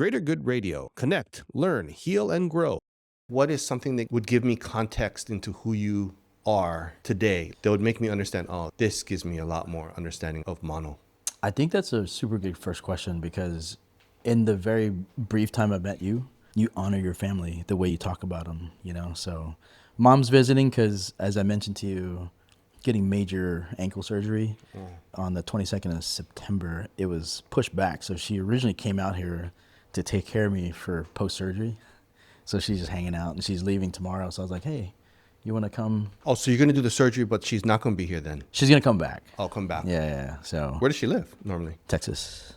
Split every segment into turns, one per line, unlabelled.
Greater Good Radio. Connect, learn, heal, and grow. What is something that would give me context into who you are today that would make me understand, oh, this gives me a lot more understanding of Mano?
I think that's a super good first question because in the very brief time I met you, you honor your family the way you talk about them, you know? So mom's visiting because, as I mentioned to you, getting major ankle surgery on the 22nd of September, it was pushed back. So she originally came out here to take care of me for post-surgery. So she's just hanging out and she's leaving tomorrow. So I was like, hey, you want to come?
Oh, so you're going to do the surgery, but she's not going to be here then?
She's going to come back.
I'll come back.
Yeah. So
Where does she live normally?
Texas,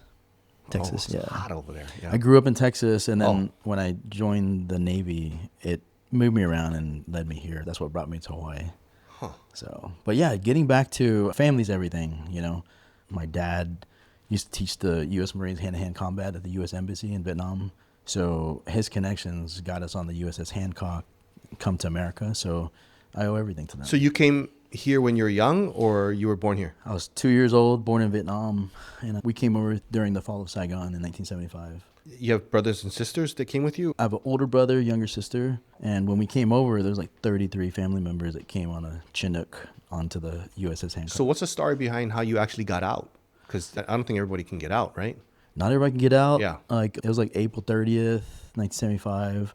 It's
yeah.
hot over there. Yeah.
I grew up in Texas, and then when I joined the Navy, it moved me around and led me here. That's what brought me to Hawaii.
Huh.
So, but yeah, getting back to family's everything, you know. My dad used to teach the U.S. Marines hand-to-hand combat at the U.S. Embassy in Vietnam. So his connections got us on the USS Hancock, come to America. So I owe everything to them.
So you came here when you were young, or you were born here?
I was 2 years old, born in Vietnam, and we came over during the fall of Saigon in 1975.
You have brothers and sisters that came with you?
I have an older brother, younger sister, and when we came over, there was like 33 family members that came on a Chinook onto the USS Hancock.
So what's the story behind how you actually got out? Because I don't think everybody can get out, right?
Not everybody can get out.
Yeah.
Like it was like April 30th, 1975.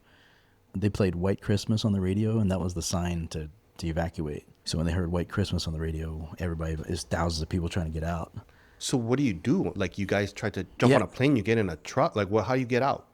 They played White Christmas on the radio, and that was the sign to evacuate. So when they heard White Christmas on the radio, there's thousands of people trying to get out.
So what do you do? Like you guys tried to jump on a plane, you get in a truck. Like how do you get out?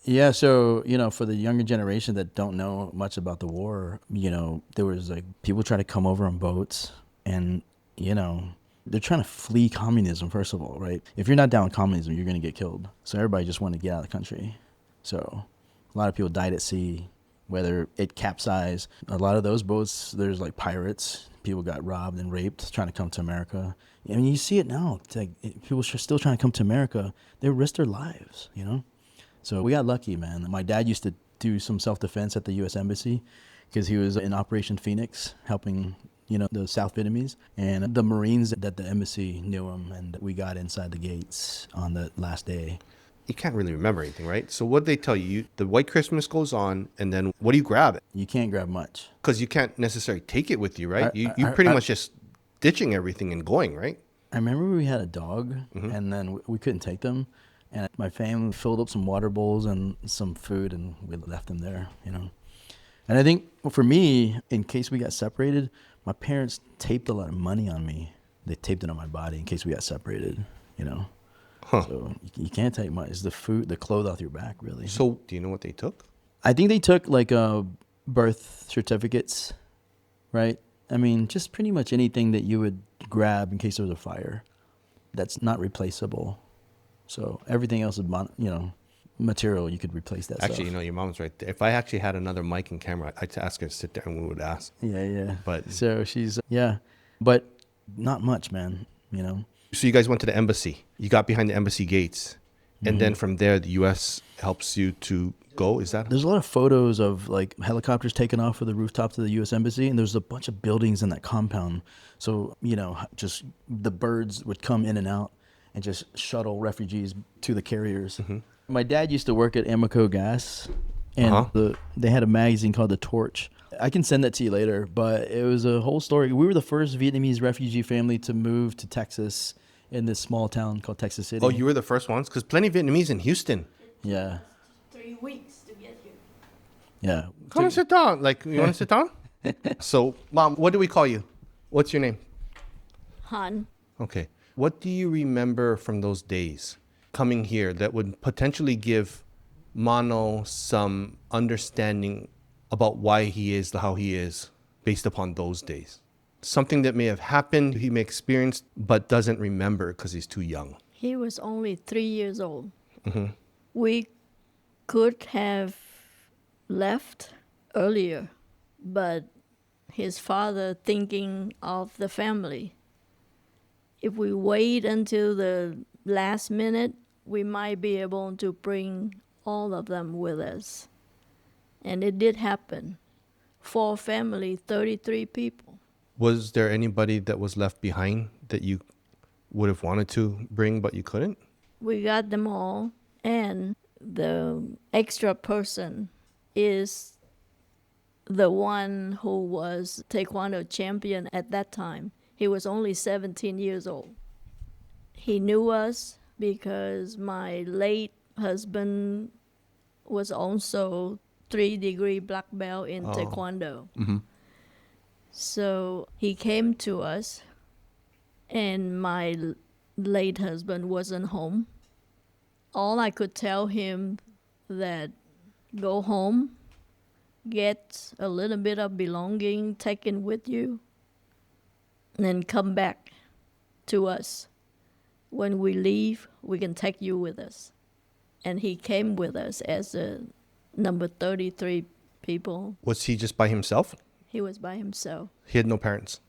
Yeah, so, you know, for the younger generation that don't know much about the war, you know, there was like people try to come over on boats and, you know, they're trying to flee communism, first of all, right? If you're not down with communism, you're going to get killed. So everybody just wanted to get out of the country. So a lot of people died at sea, whether it capsized. A lot of those boats, there's like pirates. People got robbed and raped trying to come to America. I mean, you see it now. It's like people are still trying to come to America. They risk their lives, you know? So we got lucky, man. My dad used to do some self-defense at the U.S. Embassy because he was in Operation Phoenix helping, you know, the South Vietnamese. And the Marines at the embassy knew him, and we got inside the gates on the last day.
You can't really remember anything, right? So what they tell you, the White Christmas goes on, and then what do you grab?
You can't grab much.
Because you can't necessarily take it with you, right? You're pretty much just ditching everything and going, right?
I remember we had a dog, and then we couldn't take them. And my family filled up some water bowls and some food, and we left them there, you know. And I think for me, in case we got separated, my parents taped a lot of money on me. They taped it on my body in case we got separated, you know.
Huh.
So you can't take much. It's the food, the clothes off your back, really.
So do you know what they took?
I think they took like birth certificates, right? I mean, just pretty much anything that you would grab in case there was a fire that's not replaceable. So everything else is, you know, material, you could replace that
Actually,
stuff.
you know, your mom's right there. If I actually had another mic and camera, I'd ask her to sit there and we would ask.
Yeah.
But
so she's, but not much, man, you know.
So you guys went to the embassy. You got behind the embassy gates. And then from there, the U.S. helps you to go. Is that?
There's a lot of photos of like helicopters taking off of the rooftops of the U.S. Embassy, and there's a bunch of buildings in that compound. So, you know, just the birds would come in and out and just shuttle refugees to the carriers. My dad used to work at Amoco Gas, and they had a magazine called The Torch. I can send that to you later, but it was a whole story. We were the first Vietnamese refugee family to move to Texas in this small town called Texas City.
Oh, you were the first ones? Because plenty of Vietnamese in Houston.
Yeah.
3 weeks to get here.
Yeah.
Come and sit down. Like, you want to sit down? So, Mom, what do we call you? What's your name?
Han.
Okay. What do you remember from those days coming here that would potentially give Mano some understanding about why he is how he is based upon those days? Something that may have happened, he may experience, but doesn't remember because he's too young.
He was only 3 years old. We could have left earlier, but his father thinking of the family. If we wait until the last minute, we might be able to bring all of them with us. And it did happen. 4 family, 33 people.
Was there anybody that was left behind that you would have wanted to bring, but you couldn't?
We got them all, and the extra person is the one who was Taekwondo champion at that time. He was only 17 years old. He knew us because my late husband was also 3-degree black belt in Taekwondo. So he came to us, and my late husband wasn't home. All I could tell him that go home, get a little bit of belonging taken with you, and then come back to us. When we leave, we can take you with us. And he came with us as a number 33 people.
Was he just by himself?
He was by himself.
He had no parents.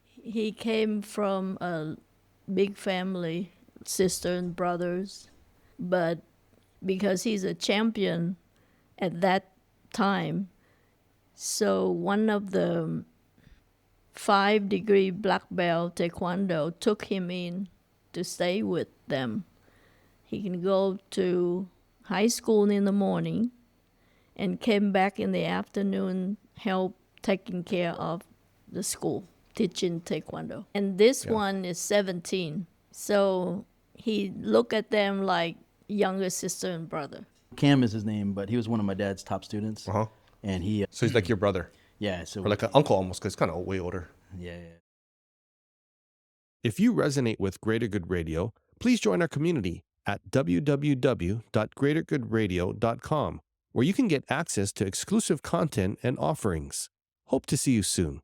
He came from a big family, sister and brothers. But because he's a champion at that time, so one of the 5-degree black belt Taekwondo took him in to stay with them. He can go to high school in the morning and came back in the afternoon, help taking care of the school, teaching Taekwondo. And this one is 17. So he looked at them like younger sister and brother.
Cam is his name, but he was one of my dad's top students. And he,
So he's like your brother,
yeah, so
or like an uncle almost, because he's kind of way older.
yeah.
If you resonate with Greater Good Radio, please join our community at www.greatergoodradio.com, where you can get access to exclusive content and offerings. Hope to see you soon.